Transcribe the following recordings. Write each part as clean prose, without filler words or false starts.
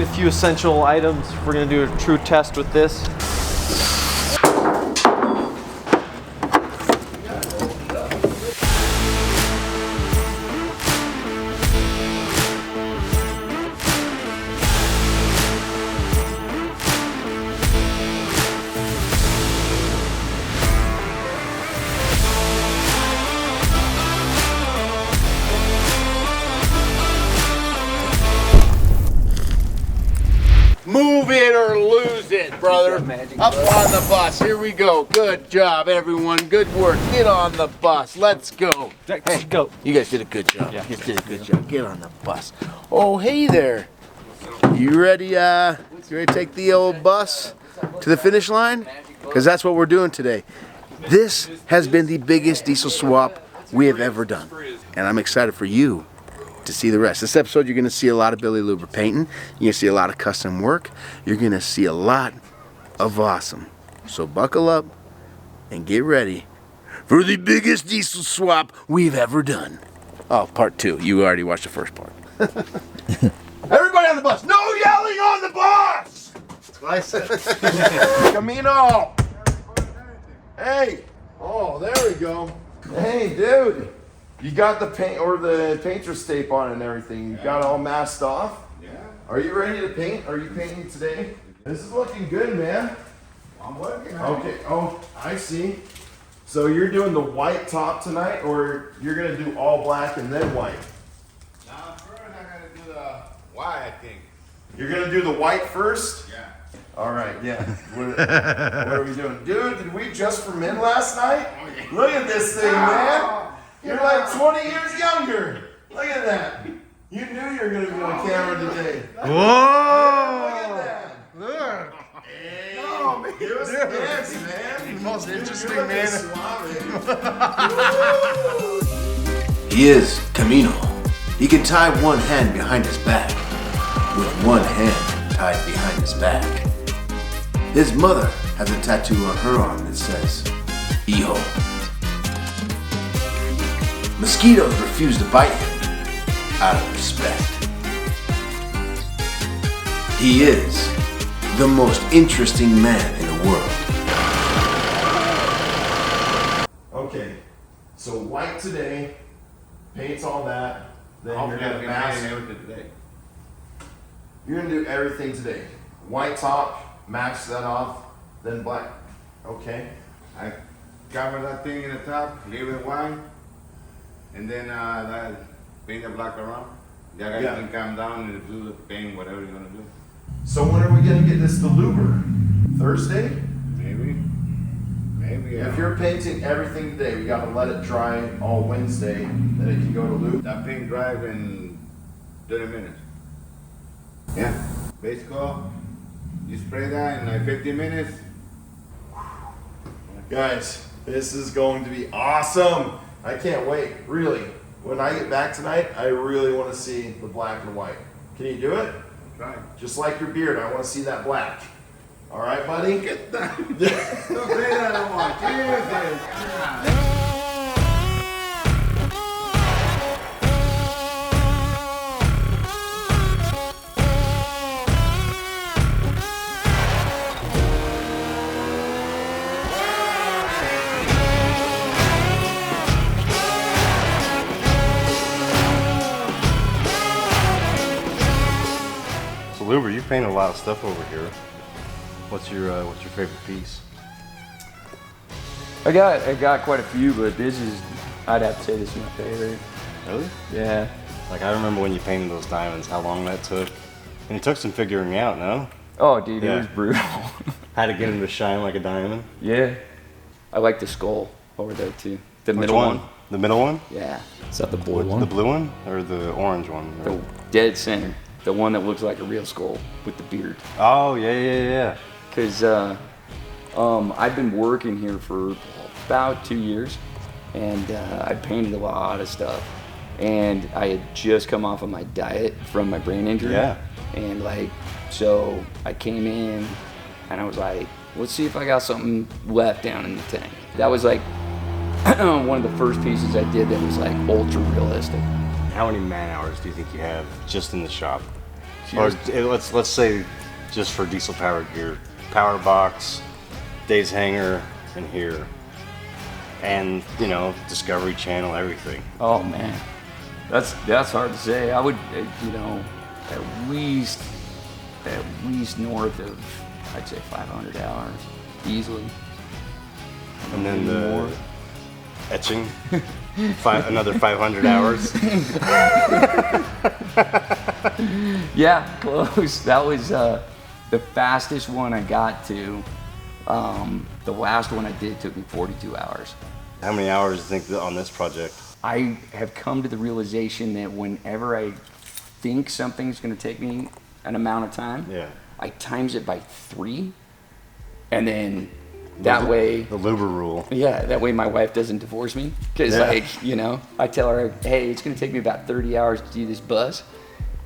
A few essential items if we're gonna do a true test with this. Move it or lose it, brother. Up on the bus. Here we go. Good job, everyone. Good work. Get on the bus. Let's go. Hey, go. You guys did a good job. Yeah. You guys did a good job. Get on the bus. Oh, hey there. You ready? You ready to take the old bus to the finish line? Because that's what we're doing today. This has been the biggest diesel swap we have ever done, and I'm excited for you to see the rest. This episode, you're going to see a lot of Billy Luber painting. You're going to see a lot of custom work. You're going to see a lot of awesome. So buckle up and get ready for the biggest diesel swap we've ever done. Oh, part 2. You already watched the first part. Everybody on the bus. No yelling on the bus! That's what I said. Camino. Hey. Oh, there we go. Hey, dude. You got the paint or the painter's tape on and everything. You got it all masked off? Yeah. Are you ready to paint? Are you painting today? This is looking good, man. I'm working. Okay. Oh, I see. So you're doing the white top tonight, or you're gonna do all black and then white? Now first I'm gonna do the white, I think. You're gonna do the white first? Yeah. All right. Yeah. What are we doing, dude? Did we just from in last night? Look at this thing, man. You're like 20 years younger. Look at that. You knew you were going to be on camera today. Whoa! Look at that. Look. Hey, Oh, man. give us a dance, man. The most interesting You're man. Suave. He is Camino. He can tie one hand behind his back, with one hand tied behind his back. His mother has a tattoo on her arm that says, Hijo. Mosquitoes refuse to bite him out of respect. He is the most interesting man in the world. Okay, so white today, paints all that, then you're gonna mask. You're gonna do everything today. White top, mask that off, then black. Okay. I cover that thing in the top, leave it white, and then that paint the black around. That guy can come down and do the paint, whatever you're gonna do. So when are we gonna get this to Luber? Thursday? Maybe. If you're painting everything today, we gotta let it dry all Wednesday, then it can go to Luber. That paint drive in 30 minutes. Yeah. Base coat, you spray that in like 15 minutes. Guys, this is going to be awesome. I can't wait, really. When I get back tonight, I really want to see the black and white. Can you do it? Try. Just like your beard, I want to see that black. All right, buddy? Get that. Don't say that no more. Jesus. Luber, you paint a lot of stuff over here. What's your favorite piece? I got quite a few, but I'd have to say this is my favorite. Really? Yeah. Like I remember when you painted those diamonds, how long that took. And it took some figuring out, no? Oh, dude, Yeah. it was brutal. Had to get them to shine like a diamond. Yeah. I like the skull over there too. The Which middle one. The middle one? Yeah. Is that the blue one? The blue one or the orange one? The dead center. The one that looks like a real skull with the beard. Oh, yeah. Cause I've been working here for about 2 years, and I painted a lot of stuff. And I had just come off of my diet from my brain injury. Yeah. And so I came in, and I was like, let's see if I got something left down in the tank. That was like one of the first pieces I did that was like ultra realistic. How many man hours do you think you have just in the shop? Or let's say just for diesel powered gear, power box, days hanger, and here, and you know, Discovery Channel, everything. Oh man, that's hard to say. I would, you know, at least north of, I'd say 500 hours easily. And then the etching, another 500 hours. Yeah, close. That was the fastest one I got to. The last one I did took me 42 hours. How many hours do you think on this project? I have come to the realization that whenever I think something's going to take me an amount of time, Yeah. I times it by 3, and then that way, The Luber rule. yeah, that way my wife doesn't divorce me. Because, Yeah. like, you know, I tell her, hey, it's going to take me about 30 hours to do this bus.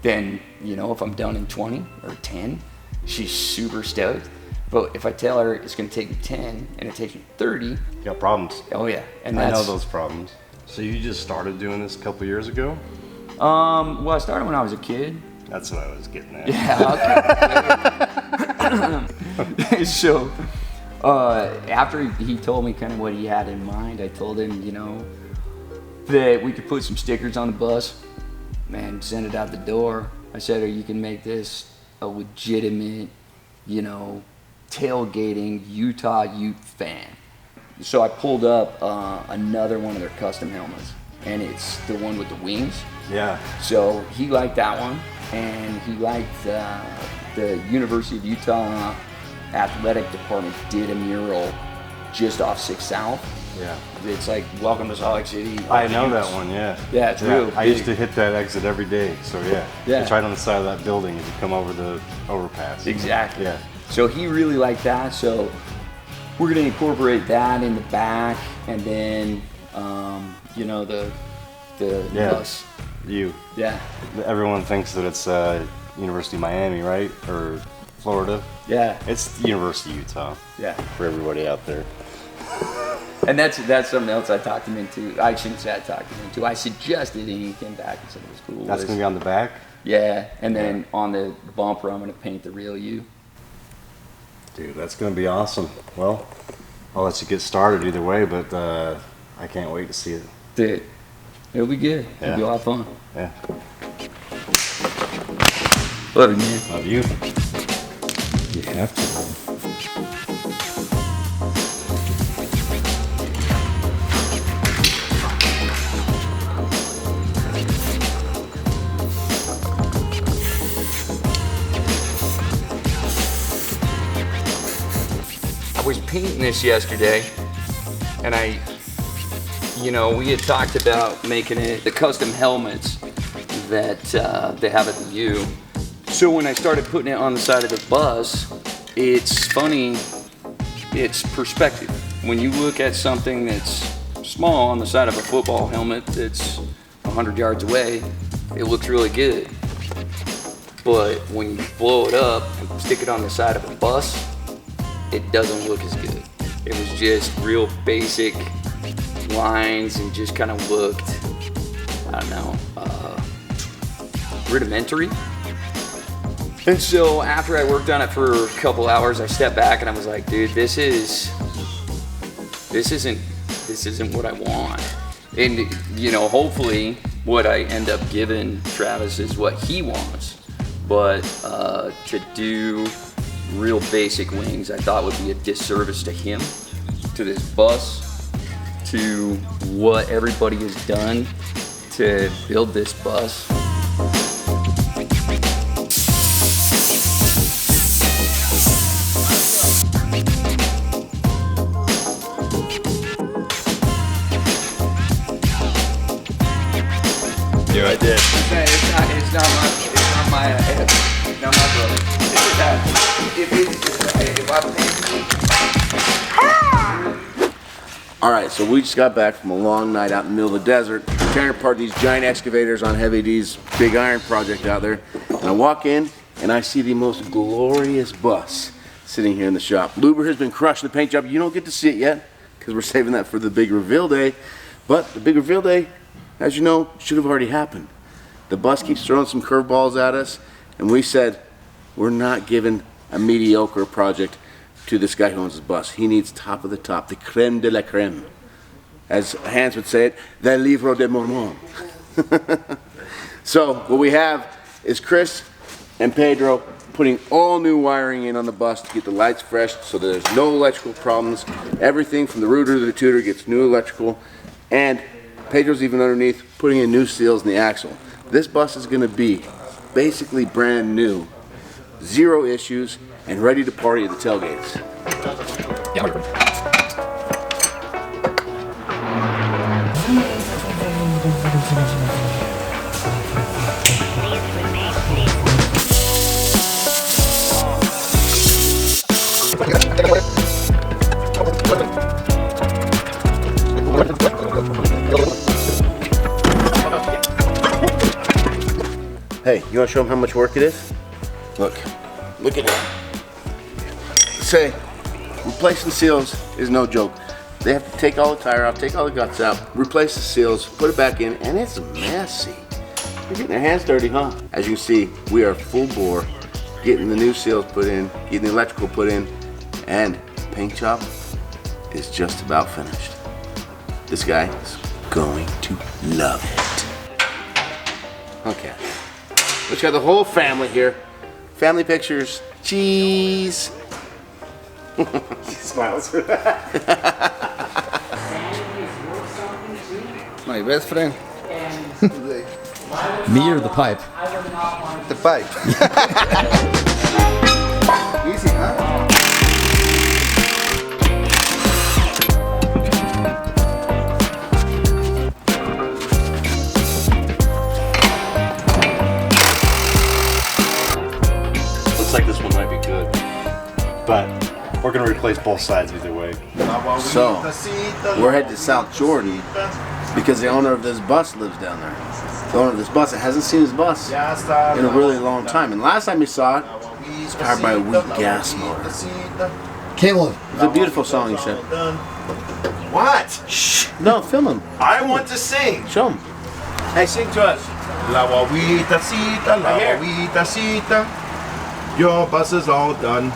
Then, you know, if I'm done in 20 or 10, she's super stoked. But if I tell her it's going to take me 10 and it takes me 30, You got problems. oh yeah. And I that's, know those problems. So you just started doing this a couple years ago? Well, I started when I was a kid. That's what I was getting at. Yeah, okay. So, after he told me kind of what he had in mind, I told him, you know, that we could put some stickers on the bus and send it out the door. I said, or you can make this a legitimate, you know, tailgating Utah Ute fan. So I pulled up another one of their custom helmets, and it's the one with the wings. Yeah. So he liked that one, and he liked the University of Utah athletic department did a mural just off 6 South. Yeah. It's like, welcome to Salt Lake City. I know that one, yeah. Yeah, it's real I big. used to hit that exit every day, so yeah. Yeah. It's right on the side of that building as you come over the overpass. Exactly. Yeah. So he really liked that, so we're gonna incorporate that in the back, and then, you know, the Yeah. bus. You. Yeah, Everyone thinks that it's University of Miami, right? Or Florida. yeah, It's the University of Utah yeah. for everybody out there. And that's something else I talked him into. I shouldn't say I talked him into. I suggested, and he came back and said it was cool. That's going to be on the back? Yeah, and then on the bumper, I'm gonna paint the real you. Dude, that's going to be awesome. Well, I'll let you get started either way, but I can't wait to see it. Dude, it'll be good. It'll be a Yeah. lot of fun. Yeah. Love you, man. Love you. You have to. I was painting this yesterday, and we had talked about making it the custom helmets that they have at the U. So when I started putting it on the side of the bus, it's funny, it's perspective. When you look at something that's small on the side of a football helmet that's 100 yards away, it looks really good. But when you blow it up and stick it on the side of a bus, it doesn't look as good. It was just real basic lines and just kind of looked, I don't know, rudimentary. And so after I worked on it for a couple hours, I stepped back and I was like, dude, this isn't what I want. And hopefully what I end up giving Travis is what he wants. But to do real basic wings, I thought would be a disservice to him, to this bus, to what everybody has done to build this bus. Yeah, I did. It's not my brother. All right, so we just got back from a long night out in the middle of the desert, tearing apart these giant excavators on Heavy D's big iron project out there. And I walk in and I see the most glorious bus sitting here in the shop. Luber has been crushing the paint job. You don't get to see it yet because we're saving that for the big reveal day. But the big reveal day, as you know, should have already happened. The bus keeps throwing some curveballs at us, and we said, we're not giving a mediocre project to this guy who owns his bus. He needs top of the top, the creme de la creme. As Hans would say it, the livre de Mormon. So what we have is Chris and Pedro putting all new wiring in on the bus to get the lights fresh so that there's no electrical problems. Everything from the rooter to the tutor gets new electrical, and Pedro's even underneath putting in new seals in the axle. This bus is going to be basically brand new, 0 issues, and ready to party at the tailgates. Hey, you want to show them how much work it is? Look at it. Say, replacing seals is no joke. They have to take all the tire off, take all the guts out, replace the seals, put it back in, and it's messy. They're getting their hands dirty, huh? As you can see, we are full bore, getting the new seals put in, getting the electrical put in, and the paint job is just about finished. This guy is going to love it. Okay. We got the whole family here. Family pictures. Cheese. She smiles. My best friend. Me or the pipe? The pipe. Easy, huh? Looks like this one might be good, but we're gonna replace both sides either way. So, we're headed to South Jordan because the owner of this bus lives down there. The owner of this bus hasn't seen his bus in a really long time. And last time he saw it, it's powered by a weak gas motor. Caleb. It's a beautiful song, you said. What? Shh. No, film him. I want to sing. Show him. Hey, sing to us. La guaguitacita, la guaguitacita, your bus is all done.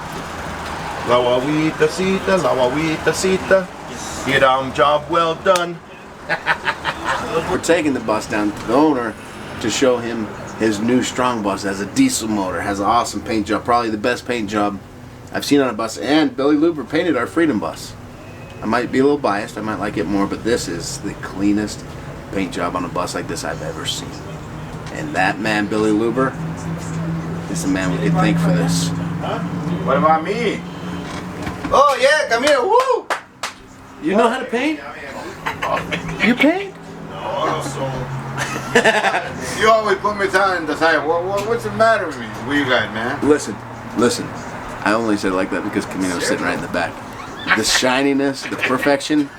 La guaguitacita, get on job well done. We're taking the bus down to the owner to show him his new strong bus. It has a diesel motor, has an awesome paint job, probably the best paint job I've seen on a bus. And Billy Luber painted our Freedom bus. I might be a little biased, I might like it more, but this is the cleanest paint job on a bus like this I've ever seen. And that man, Billy Luber, is the man we can thank for this. What about me? Oh yeah, come here, woo! You know how to paint? You paint? You always put me down and decide, what's the matter with me? What you got, man? Listen. I only said it like that because Camino's sitting right in the back. The shininess, the perfection,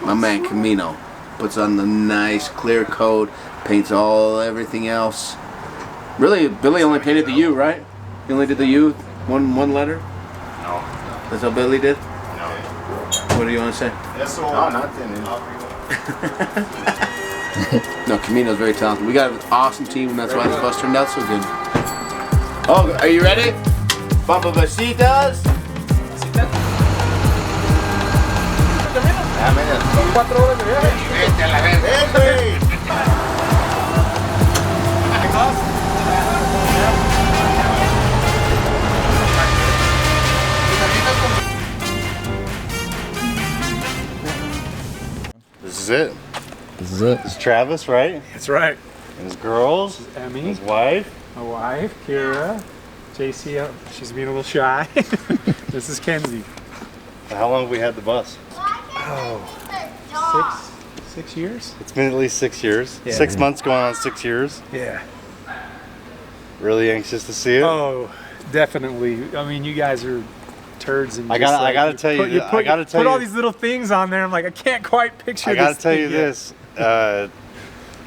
my man Camino puts on the nice clear coat, paints everything else. Really, Billy only painted the U, right? He only did the U, one letter? No. That's how Billy did? No. What do you want to say? No, nothing. No, Camino's very talented. We got an awesome team, and that's why this bus turned out so good. Oh, are you ready? Papacitas? This is it. This is it. This is Travis, right? That's right. And his girls, Emmy, his wife. my wife, Kira, JC, she's being a little shy. This is Kenzie. How long have we had the bus? Oh, 6 years? It's been at least 6 years. Yeah. 6 months going on 6 years. Yeah. Really anxious to see it. Oh, definitely. I mean, you guys are turds and I gotta tell you, put all these little things on there. I'm like, I can't quite picture. I gotta this tell thing you yet. this.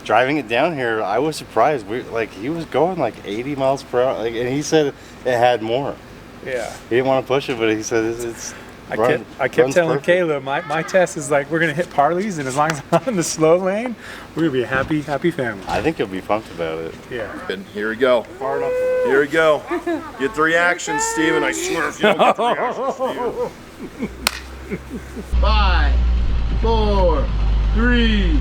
Driving it down here, I was surprised. He was going like 80 miles per hour, and he said it had more. Yeah. He didn't want to push it, but he said I kept runs telling perfect. Kayla, my test is like, we're gonna hit Parleys, and as long as I'm in the slow lane, we're gonna be a happy family. I think you'll be pumped about it. Yeah. And here we go. Here we go. Get 3 actions, Steven. I swear if you don't get 3 actions, Steven. 5, 4, 3,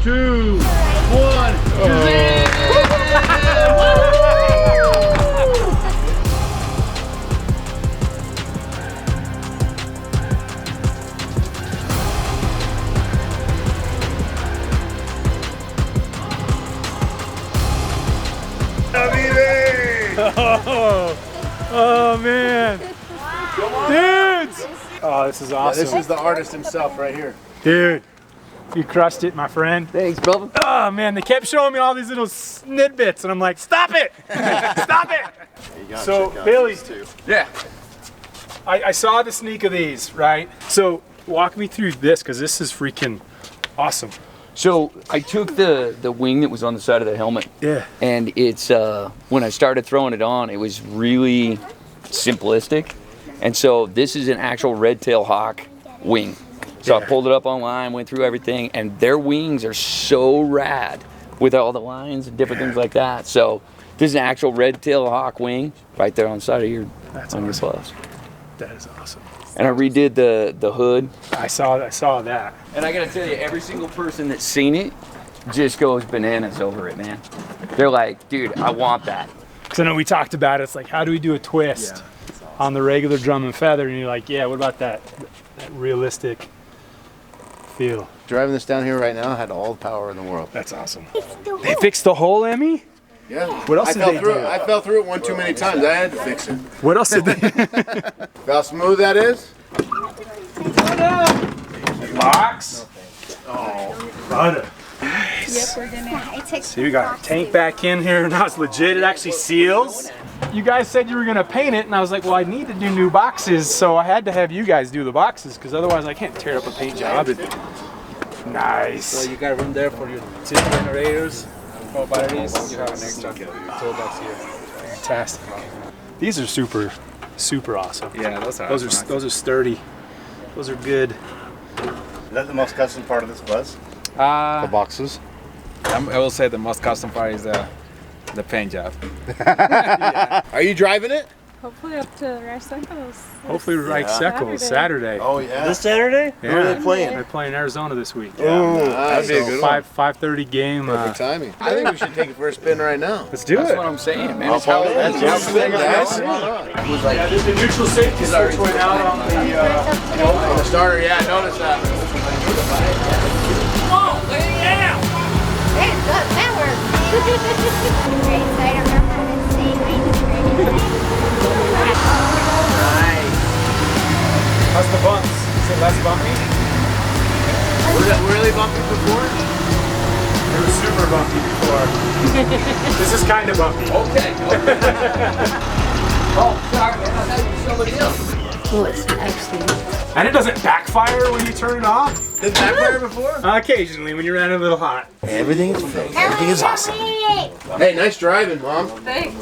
2, 1. Oh man. Dudes! Oh, this is awesome. This is the artist himself right here. Dude, you crushed it, my friend. Thanks, brother. Oh man, they kept showing me all these little snidbits, and I'm like, stop it! Stop it! So, Billy, Yeah. I saw the sneak of these, right? So, walk me through this, because this is freaking awesome. So I took the wing that was on the side of the helmet. Yeah. And it's when I started throwing it on, it was really simplistic. And so this is an actual red-tailed hawk wing. So I pulled it up online, went through everything, and their wings are so rad with all the lines and different things like that. So this is an actual red-tailed hawk wing right there on the side of your your plus. That is awesome. And I redid the hood. I saw that. And I gotta tell you, every single person that's seen it just goes bananas over it, man. They're like, dude, I want that. Because I know we talked about it. It's like, how do we do a twist on the regular drum and feather? And you're like, yeah, what about that realistic feel? Driving this down here right now had all the power in the world. That's awesome. They fixed the hole, Emmy? Yeah. What else did they do? I fell through it one too many times. I had to fix it. What else did they See how smooth that is? Box? Oh, butter. Yep, we're gonna. See, we got a tank back in here. Now it's legit. It actually seals. You guys said you were gonna paint it, and I was like, well, I need to do new boxes, so I had to have you guys do the boxes, because otherwise I can't tear up a paint job. Nice. So you got room there for your 2 generators, 4 batteries. You have an extra toolbox here. Fantastic. These are super awesome. Yeah, those are. Those are sturdy. Those are good. Is that the most custom part of this bus? The I boxes? will say the most custom part is the paint job. Are you driving it? Hopefully up to Rice-Eccles. Hopefully right Seckles Saturday. Oh yeah. This Saturday? Yeah. Where are they playing? They're playing Arizona this week. That'd be a good one. 5:30 game. Perfect timing. I think we should take it for a spin right now. Let's do That's it. what I'm saying, man. I'll It's how follow it is. that. Spin, guys. It was like, The neutral safety switch went out on the. on the starter, yeah, I noticed that. Hey, look, that works. Great sight. I remember this thing. How's the bumps? Is it less bumpy? Was it really bumpy before? It was super bumpy before. This is kind of bumpy. okay. Oh, sorry, man. I thought you were somebody else. Well, it's actually. And it doesn't backfire when you turn it off. Did that backfire before? Occasionally, when you're running a little hot. Everything is awesome. Hey, nice driving, Mom. Thanks.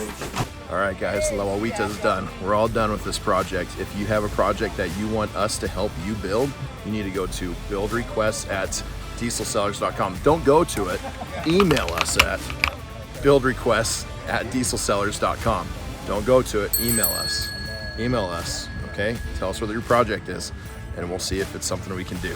All right, guys, La Wawita's done. We're all done with this project. If you have a project that you want us to help you build, you need to go to build requests at dieselsellers.com. Don't go to it. Email us at buildrequests@dieselsellers.com. Don't go to it. Email us. Email us, okay? Tell us what your project is, and we'll see if it's something we can do.